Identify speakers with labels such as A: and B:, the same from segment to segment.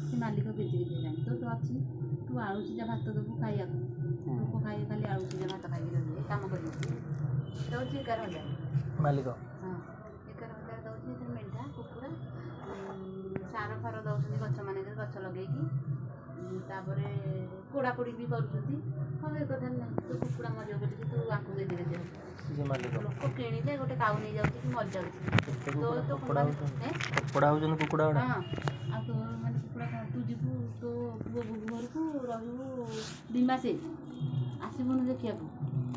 A: ସେ ମାଲିକ KG KG ହେଲାଣି ତ ଅଛି ତୁ ଆଳୁ ସିଝା ଭାତ ଦେବୁ ଖାଇବାକୁ ଲୋକ ଖାଇବେ ଖାଲି ଆଳୁ ସିଝା ଭାତ ଖାଇକି ରହିବେ କାମ କରିବେ ଦେଉଛି 11,000 ମାଲିକ ହଁ 11,000 ଦେଉଛି ସେଥିରେ ମେଣ୍ଢା କୁକୁଡ଼ା ସାର ଫାର ଦେଉଛନ୍ତି ଗଛ ମାନଙ୍କରେ ଗଛ ଲଗେଇକି ତାପରେ ପୋଡ଼ାପୋଡ଼ି ବି କରୁଛନ୍ତି ହଁ ଏ କଥା ନାହିଁ ତୁ କୁକୁଡ଼ା ମରିବ ବୋଲିକି ତୁ ଆଙ୍କୁ କେଜି କେଜି ଲୋକ କିଣିଲେ ଗୋଟେ କାଉ ନେଇଯାଉଛି କି ମରିଯାଉଛି କପଡ଼ା ହେଉଛନ୍ତି କୁକୁଡ଼ା ଗୁଡ଼ା ହଁ ଆଉ ତୋ ମାନେ କୁକୁଡ଼ା କ'ଣ ତୁ ଯିବୁ ତୋ ପୁଅ ଘରକୁ ରହିବୁ 2 ମାସ ଆସିବୁନି ଦେଖିବାକୁ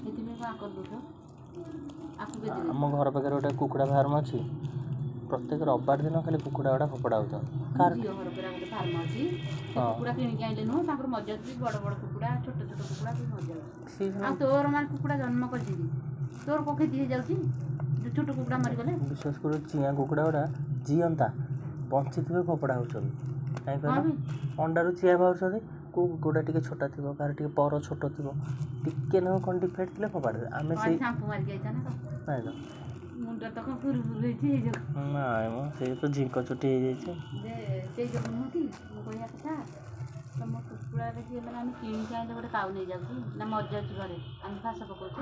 A: ସେଥିପାଇଁ କ'ଣ କରିଦେଉଛ ଆକୁ ଆମ ଘର ପାଖରେ ଗୋଟେ କୁକୁଡ଼ା ଫାର୍ମ ଅଛି ପ୍ରତ୍ୟେକ ରବିବାର ଦିନ ଖାଲି କୁକୁଡ଼ା ଗୁଡ଼ା ଫୋପଡ଼ା ହେଉଛନ୍ତି ଝିଅ ଘର ପୁରା ଗୋଟେ ଫାର୍ମ ଅଛି କୁକୁଡ଼ା କିଣିକି ଆଣିଲେ ନୁହଁ ତାଙ୍କର ମରିଯାଉଛି ବଡ଼ ବଡ଼ କୁକୁଡ଼ା ଛୋଟ ଛୋଟ କୁକୁଡ଼ା ସବୁ ମରିଯାଉଛି ଆଉ ତୋର ମାନେ କୁକୁଡ଼ା ଜନ୍ମ କରିଛି ତୋର କ'ଣ କ୍ଷତି ହେଇଯାଉଛି ଛୋଟ କୁକୁଡ଼ା ମରିଗଲେ ବିଶେଷ କରି ଚିଆଁ କୁକୁଡ଼ା ଗୁଡ଼ା ଜିଅନ୍ତା ବଞ୍ଚିଥିବେ ଫୋପଡ଼ା ହେଉଛନ୍ତି କାହିଁକି କହିଲ ଅଣ୍ଡାରୁ ଚିଆଁ ବାହାରୁଛନ୍ତି କେଉଁ କୁକୁଡ଼ା ଟିକେ ଛୋଟ ଥିବ କାହାର ଟିକେ ପର ଛୋଟ ଥିବ ଟିକେ ନାକୁ କ'ଣ ଡିଫେକ୍ଟ ଥିଲେ ଫୋପାଡ଼ିବେ ଆମେ ସେଇ ସାମ୍ପୁ ମାରିକି ଆଇଛ ନା ନାଇଁ ତ ମୁଣ୍ଡ ତ କ'ଣ ପୁରୁ ହେଇଛି ନାଇଁ ମ ସେଇ ତ ଝିଙ୍କ ଚୁଟି ହେଇଯାଇଛି ସେଇ ଯୋଗୁଁ ନୁହଁ କି ମୁଁ କହିବା କଥା ତମ କୁକୁଡ଼ାରେ କିଏ ମାନେ ଆମେ କିଣିକି ଆଣିଲେ ଗୋଟେ କାଉ ନେଇଯାଉଛି ନା ମରିଯାଉଛି ଘରେ ଆମେ ଘାସ ପକାଉଛୁ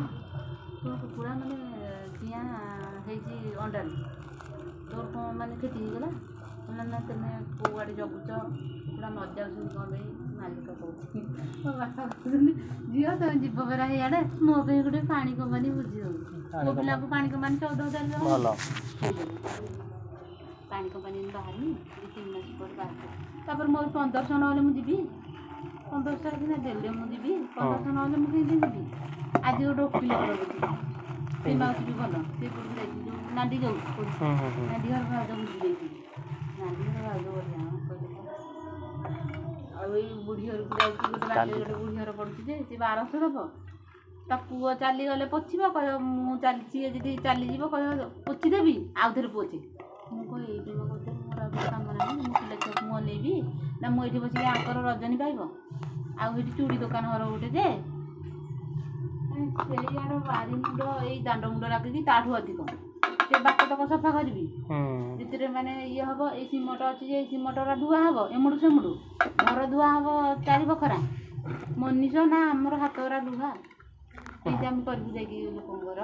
A: ତୋ କୁକୁଡ଼ା ମାନେ ଚିଆଁ ହେଇଛି ଅଣ୍ଡାରୁ ତୋର କ'ଣ ମାନେ କ୍ଷତି ହେଇଗଲା ନା ତମେ କେଉଁଆଡ଼େ ଜଗୁଛ କୁକୁଡ଼ା ମରିଯାଉଛନ୍ତି କ'ଣ ପାଇଁ ମାଲିକ କହୁଛି ମୋ ବାପା କହୁଛନ୍ତି ଝିଅ ତମେ ଯିବ ପରା ହେଇଆଡ଼େ ମୋ ପାଇଁ ଗୋଟେ ପାଣି କମ୍ପାନୀ ବୁଝି ଦେଉଛି ମୋ ପିଲାକୁ ପାଣି କମ୍ପାନୀ 14,000 ଭଲ ପାଣି କମ୍ପାନୀ ବାହାରିନି 2-3 ମାସ ପରେ ବାହାରିବ ତାପରେ ମୋର 1500 ନହେଲେ ମୁଁ ଯିବି 1500 ଦିନ ଦେଲେ ମୁଁ ଯିବି 1500 ନହେଲେ ମୁଁ କେମିତି ଯିବି ଆଜି ଗୋଟେ ଓକିଲ ଘର ବୁଝିବି ସେ ମାଉସୀ ବି ଭଲ ସେ ବୁଝି ଦେଇଛି ଯେଉଁ ନାଣ୍ଡି ଯେଉଁ ନାଣ୍ଡି ଘର ଭାଉଜ ବୁଝି ଦେଇଛି ନାଣ୍ଡି ଘର ଭାଉଜ ବଢ଼ିଆ କହିଲେ ଆଉ ଏଇ ବୁଢ଼ୀ ଘରକୁ ଯାଉଛି ଗୋଟେ ବାଟରେ ଗୋଟେ ବୁଢ଼ୀ ଘର ପଡ଼ୁଛି ଯେ ସେ 1200 ଦେବ ତା ପୁଅ ଚାଲିଗଲେ ପୋଛିବ କହିବ ମୁଁ ଚାଲିଛି ଯଦି ଚାଲିଯିବ କହିବ ପୋଛିଦେବି ଆଉ ଥରେ ପୋଛେ ମୁଁ କହ ଏଇ ପ୍ରେମ କରୁଥିଲି ମୋର ଆଉ କାମ ନାହିଁ ମୁଁ ପିଲା ଛୁଆକୁ ମୁଁ ନେଇବି ନା ମୁଁ ଏଇଠି ବସିକି ଆଙ୍କର ରଜନୀ ପାଇବ ଆଉ ଏଇଠି ଚୁଡ଼ି ଦୋକାନ ଘର ଗୋଟେ ଯେ ସେଇଆଡ଼ ବାରି ମୁଣ୍ଡ ଏଇ ଦାଣ୍ଡ ମୁଣ୍ଡ ଲାଗିକି ତାଠୁ ଅଧିକ ସେ ବାଟ ତକ ସଫା କରିବି ଭିତରେ ମାନେ ଇଏ ହେବ ଏଇ ସିମଟ ଅଛି ଯେ ଏଇ ସିମଟଟା ଧୁଆ ହେବ ଏମୁଡ଼ୁ ସେମୁଡ଼ୁ ଘର ଧୁଆ ହେବ 4 ବଖରା ମନିଷ ନା ଆମର ହାତରା ଲୁହା ଏଇଠି ଆମେ କରିବୁ ଯାଇକି ଲୋକଙ୍କର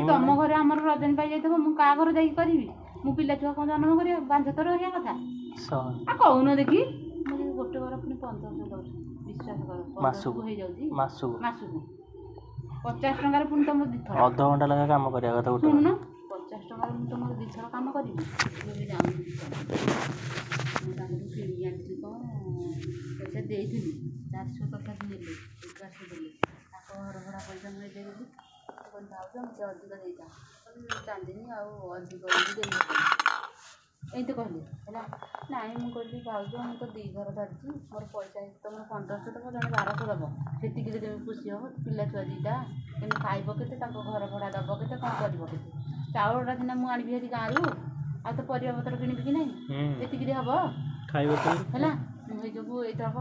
A: ତମ ଘରେ ଆମର ରଜନୀ ପାଇ ଯାଇଥିବ ମୁଁ କାହା ଘର ଯାଇକି କରିବି ମୁଁ ପିଲା ଛୁଆ କ'ଣ ଜନ୍ମ କରିବା 5 ଥର ରହିବା କଥା ଆଉ କହୁନ ଦେଖି ମୁଁ ଗୋଟେ ଘର ପୁଣି 1500 ଦେଉଛି ବିଶ୍ୱାସ କର ମାସକୁ ହେଇଯାଉଛି ମାସକୁ 50 ଟଙ୍କାରେ ପୁଣି ତମର 2 ଥର ଅଧଘଣ୍ଟା ଲେଖା କାମ କରିବା କଥା ଶୁଣୁନ 50 ଟଙ୍କାରେ ମୁଁ ତମର 2 ଥର କାମ କରିବି ମୁଁ ବି ଯାଉନି ମୁଁ ତାଙ୍କୁ କିଣିକି ଆଣିଥିଲି କ'ଣ ପଇସା ଦେଇଥିଲି 400 ତଥାପି ନେଲେ 1100 ଦେଲେ ତାଙ୍କ ଘର ଭଡ଼ା ପଇସା ମୁଁ ଦେଇ ଦେଲି କହିଲି ଭାଉଜ ମୋତେ ଅଧିକ ଦେଇଥା ଚାନ୍ଦିନି ଆଉ ଅଧିକ ଦେଇ ଏମିତି କହିଲେ ହେଲା ନାଇଁ ମୁଁ କହିଲି ଭାଉଜ ମୁଁ ତ 2 ଘର ଧରିଛି ମୋର ପଇସା ତମର 1500 ଦେବ ଜଣେ 1200 ଦେବ ସେତିକିରେ ତମେ ଖୁସି ହେବ ପିଲା ଛୁଆ 2ଟା ତମେ ଖାଇବ କେତେ ତାଙ୍କ ଘର ଭଡ଼ା ଦେବ କେତେ କ'ଣ କରିବ କେତେ ଚାଉଳଟା ସିନା ମୁଁ ଆଣିବି ହେରି ଗାଁରୁ ଆଉ ତ ପରିବା ପତ୍ର କିଣିବି କି ନାହିଁ ଏତିକିରେ ହେବ ଖାଇବ ହେଲା ମୁଁ ଏଇ ଯୋଗୁଁ ଏଇଥରକ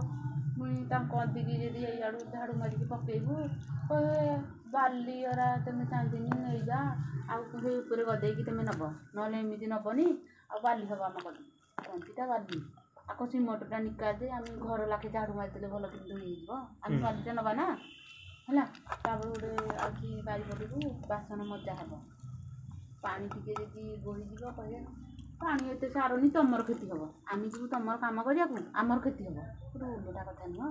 A: ପୁଣି ତାଙ୍କୁ ଅଧିକି ଯଦି ଏଇଆଡ଼ୁ ଝାଡ଼ୁ ମାରିକି ପକେଇବୁ କହିବେ ବାଲିଅରା ତମେ ଚାନ୍ଦିନି ନେଇଯା ଆଉ ସେଇ ଉପରେ ଗଦେଇକି ତମେ ନେବ ନହେଲେ ଏମିତି ନେବନି ଆଉ ବାଲି ହେବ ଆମ କଲି କଞ୍ଚିଟା ବାଲି ଆକୁ ସିମଟଟା ନିକା ଯେ ଆମେ ଘର ଲାଖେ ଝାଡ଼ୁ ମାରିଦେଲେ ଭଲ କିନ୍ତୁ ହେଇଯିବ ଆମେ ବାଲିଟା ନେବା ନା ହେଲା ତାପରେ ଗୋଟେ ଅଛି ବାରିପଟକୁ ବାସନ ମଜା ହେବ ପାଣି ଟିକେ ଯଦି ବୋହିଯିବ କହିବେ ପାଣି ଏତେ ସାରନି ତମର କ୍ଷତି ହେବ ଆମେ ଯିବୁ ତମର କାମ କରିବାକୁ ଆମର କ୍ଷତି ହେବ ଗୋଟେ ଓଲଟା କଥା ନୁହଁ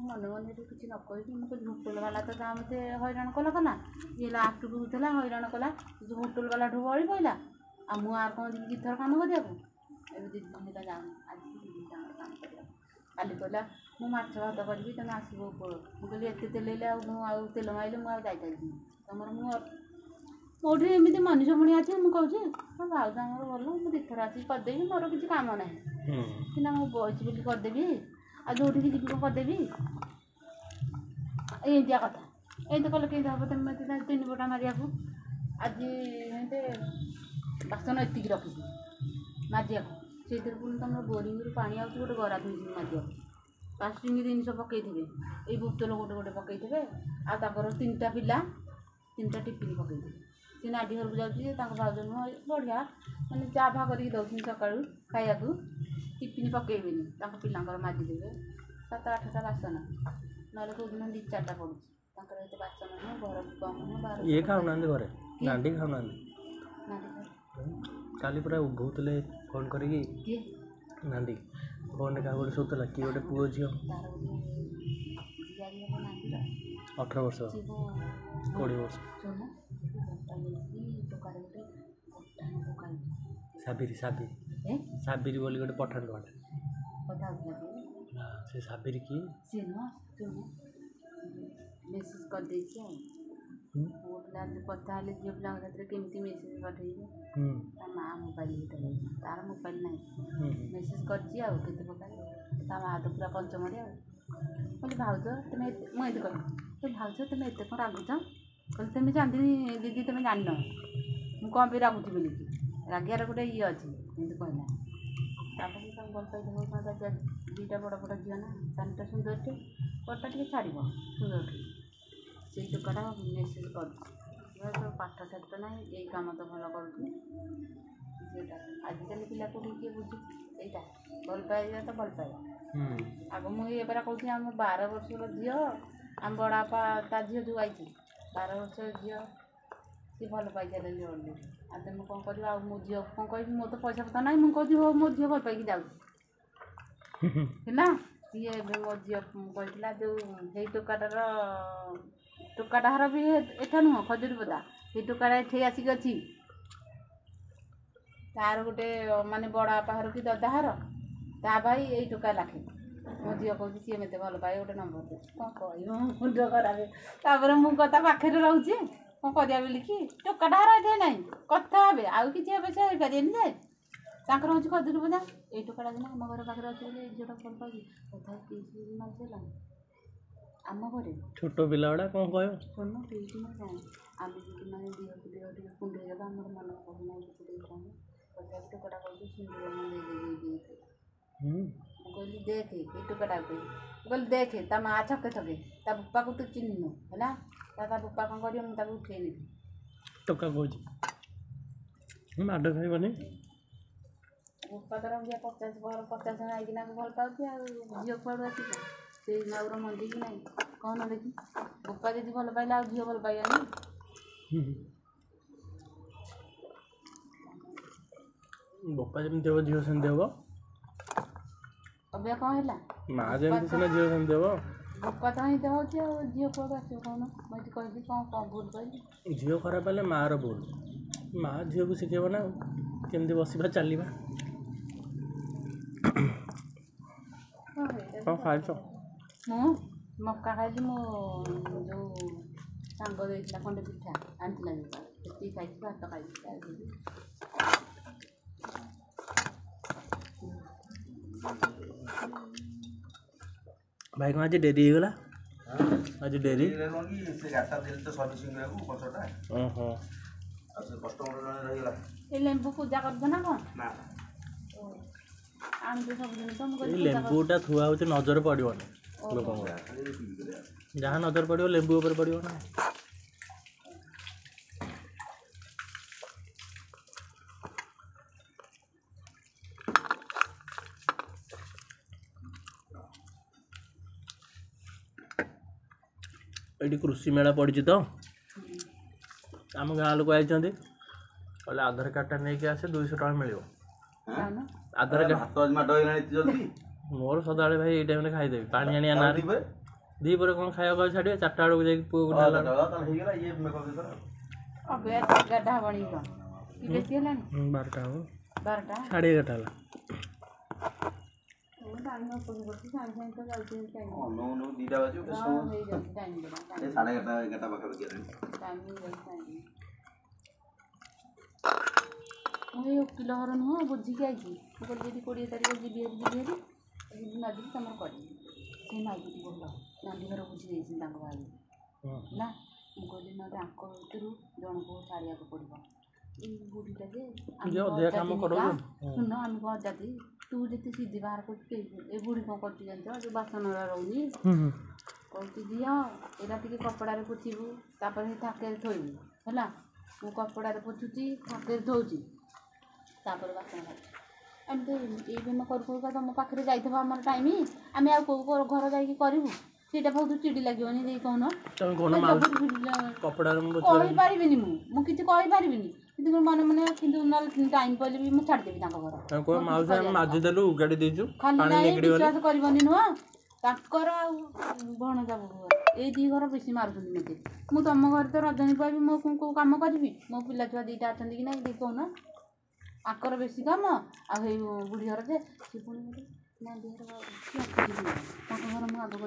A: ମନେ ମନେ ଏଠି କିଛି ନ କହିକି ମୁଁ କହିଲି ହୋଟେଲବାଲା ତ ତା ମୋତେ ହଇରାଣ କଲା ଇଏ ଲାଷ୍ଟକୁ ହେଉଥିଲା ହଇରାଣ କଲା ଯେଉଁ ହୋଟେଲବାଲାଠୁ ବଳି ପଡ଼ିଲା ଆଉ ମୁଁ ଆଉ କ'ଣ ଯିବି 2 ଥର କାମ କରିବାକୁ ଏବେ 2 ଦିନ ହେଲା ଯାଉନି ଆଜି 2 ଦିନ କାମ କରିବାକୁ କାଲି କହିଲା ମୁଁ ମାଛ ଭାତ କରିବି ତମେ ଆସିବ ଉପର ମୁଁ କହିଲି ଏତେ ତେଲ ହେଲେ ଆଉ ମୁଁ ଆଉ ତେଲ ମାରିଲେ ମୁଁ ଆଉ ଯାଇପାରିବିନି ତମର ମୁଁ କେଉଁଠି ଏମିତି ମଣିଷ ପୁଣି ଅଛି ମୁଁ କହୁଛି ହଁ ଭାଉଜ ଆମର ଭଲ ମୁଁ 2 ଥର ଆସିକି କରିଦେବି ମୋର କିଛି କାମ ନାହିଁ ସିନା ମୁଁ ବଇଛି ବୋଲି କରିଦେବି ଆଉ ଯେଉଁଠିକି ଯିବି କ'ଣ କରିଦେବି ଏମିତିଆ କଥା ଏମିତି କଲେ କେମିତି ହେବ ତମେ 3 ବଟା ମାରିବାକୁ ଆଜି ଏମିତି ବାସନ ଏତିକି ରଖିଛି ମାଜିବାକୁ ସେଇଥିରେ ପୁଣି ତମର ବୋରିଂରୁ ପାଣି ଆସୁଛି ଗୋଟେ ଗରା ଧୋଇଯିବି ମାଜିବାକୁ ପ୍ଲାଷ୍ଟିକ୍ ଜିନିଷ ପକେଇଥିବେ ଏଇ ବୋତଲ ଗୋଟେ ପକେଇଥିବେ ଆଉ ତାଙ୍କର 3ଟା ପିଲା 3ଟା ଟିଫିନ୍ ପକେଇଥିବେ सी नाटी घर को जाऊँगी भाज नुह बढ़िया मैंने चा फा कर दौरान सका खाया टिफिन पकईबेनि पिलांर माजिदेवे 7-8टा बासन ना कौन 2-4टा पड़ुची बासन नुह घर भी कम नुह
B: ये खाऊना घरे नांडी खाऊना काली पूरा उभौले फोन करी नांडी फोन क्या गोटे शोधला किए गोटे पुओ झी 18 वर्ष 20 वर्ष साबिरी साबिरी साबिरी बोली गोटे पठान से साबिरी की
A: मेसेज कर पुओ पिला कथा झील पिला केमती मेसेज पठेबे माँ मोबाइल तार मोबाइल ना मेसेज करते प्रकार माँ तो पूरा पंचम कहली भाज तुम्हें मुझे कह भाज तुम्हें एत कौन रागुच कहली तुम्हें जानती दीदी तुम्हें जान मुझे कौन भी रागुची बोल रागियार गोटे ये अच्छी एमती कहला भल पाई 2टा बड़ बड़ झील ना 4टा सुंदरटे बड़टा टे छाड़ सुंदरटे से टोकाटा मेसेज कर पाठ साठ ना यही कम तो भल कर आजिकल पिला को किए बुझे यहीटा भल पाइबा तो भल पाइबा आग मुझे कहती आम 12 वर्षर झी आम बड़ापा ता झी जो आई 12 वर्षर झी सी भल पाई चल बोली आ तुम कौन कर मो झी कौन कह मो तो पैसा पता ना मुझे हो मो झी भल पाई जाना सी मो झी कहला जो ये टोकाटा हर भी एठा नुह खजुरी पदा ये टोकाटा एठे आसिक अच्छी तार गोटे माने बड़ा बाहर कि ददा हर ता भाई यही टोका लाखे मो झी कहती सी मत भल पाए गोटे नंबर दे कौन कह मुंड खराब मुझे पाखे रोचे कौन करा बोलिकी टोकाटा हर एठे ना कथा हे आउ कि पैसा हो पारे जाए तांकर हूँ खजुरी पदा ये टोकाटा दिन आम घर पाखे अच्छे बोले झीटा भल पाई कथा मारिदेला आम घरे
B: छोट पिला गुड़ा कौन कह
A: शुण पीठी ना आम जी मैंने देह कुंडे देवा आम मन कहना कथा टोकाटा कहती सिंदूर मुझे कहली देखे ये टोकाटा कहली देखे ता माँ छके छके ता बुपा को तू चिन्हनु है ता बुपा कौन कर मुझे उठे नहीं
B: टोका कह माड खाइबनी
A: बुपा तो रंगिया 50 आईकिना भल पाऊँ आ झील कुआड़ आस से नाउर मंदी कि नहीं कौन देखी बुपा जी भल पाइला झील भल पाइबानी
B: बापा जमी देव झील सेमती हम
A: अब कौन है
B: माँ जमी सीना झील सेमती हम
A: बुपा तो ही हो झील कुआड़ आस कौन मुझे कहली कौन कौन भूल कहली
B: झील खराब हेल्ले माँ भूल माँ झील को शिखेब ना केमती बसवा चलवा कौन खाइछ
A: मु मक्का खाइली मो जो सांग देता खंडे पिठा आनी खाई भात खाई
B: भाई कौन आज डेरी होगा आज डेरी
A: लेंबू पूजा कर ना कौन
B: लेंबूटा थुआ हो नजर पड़ोनी लोक जहाँ नजर पड़ो लेंबू उपर पड़ो ना ये कृषि मेला पड़ी तो आम गाँ लोक आई कहले आधार कार्डटा नहीं आसे 200 टका मिल आधार कार्ड मोर सदा भाई ये टाइम खाईदेवी पानी आनी आना दीपर कौन खाया छाड़े 4टा बेलू जाए पुओ बारटा 11:30
A: मुझे वकिल घर नुह बुझिकी आई कहली 20 तारीख जी मागिक तुम कर मागिक बोल नांदी घर बुझी भाई ना मुझे ना आंक भर जन को छाड़ा पड़ो बुढ़ीटा शुण आम कौन जाती तू जिते सीधी बाहर कर बुढ़ी कौन कर जान जो बासन रोनी कहती झील यहाँ टे कपड़ा पोछबू थाके थोबू है ମୁଁ କପଡ଼ାରେ ପୋଛୁଛି ଥାକରେ ଧୋଉଛି ତାପରେ ବାସନ ମାଜୁଛି। ଏମିତି ଏଇ ଦିନ କରୁ କରୁକା ତମ ପାଖରେ ଯାଇଥିବ ଆମର ଟାଇମ୍ ଆମେ ଆଉ କେଉଁ ଘର ଯାଇକି କରିବୁ ସେଇଟା ବହୁତ ଚିଡ଼ି ଲାଗିବନି ଦେଇ କହୁନ କହିପାରିବିନି ମୁଁ କିଛି କହିପାରିବିନି କିନ୍ତୁ ମନେ ମନେ କିନ୍ତୁ ନହେଲେ ଟାଇମ୍ ପଇଲେ ବି ମୁଁ ଛାଡ଼ିଦେବି ତାଙ୍କ ଘର ଖାଲି ନାଇଁ ବିଶ୍ୱାସ କରିବନି ନୁହଁ ତାଙ୍କର ଆଉ ଭଣଜା ବୋହୂ ଏଇ ଦୁଇ ଘର ବେଶୀ ମାରୁଛନ୍ତି ମୋତେ। ମୁଁ ତମ ଘରେ ତ ରଜନୀ ପାଇବି ମୁଁ କେଉଁ କାମ କରିବି ମୋ ପିଲା ଛୁଆ ଦୁଇଟା ଅଛନ୍ତି କି ନାଇଁ ଦେଇ କହୁନ ଆଙ୍କର ବେଶୀ କାମ ଆଉ ହେଇ ବୁଢ଼ୀ ଘର ଯେ ସେ ପୁଣି ମୋତେ ନା ଦେହର ତାଙ୍କ ଘର ମୁଁ ଆଗ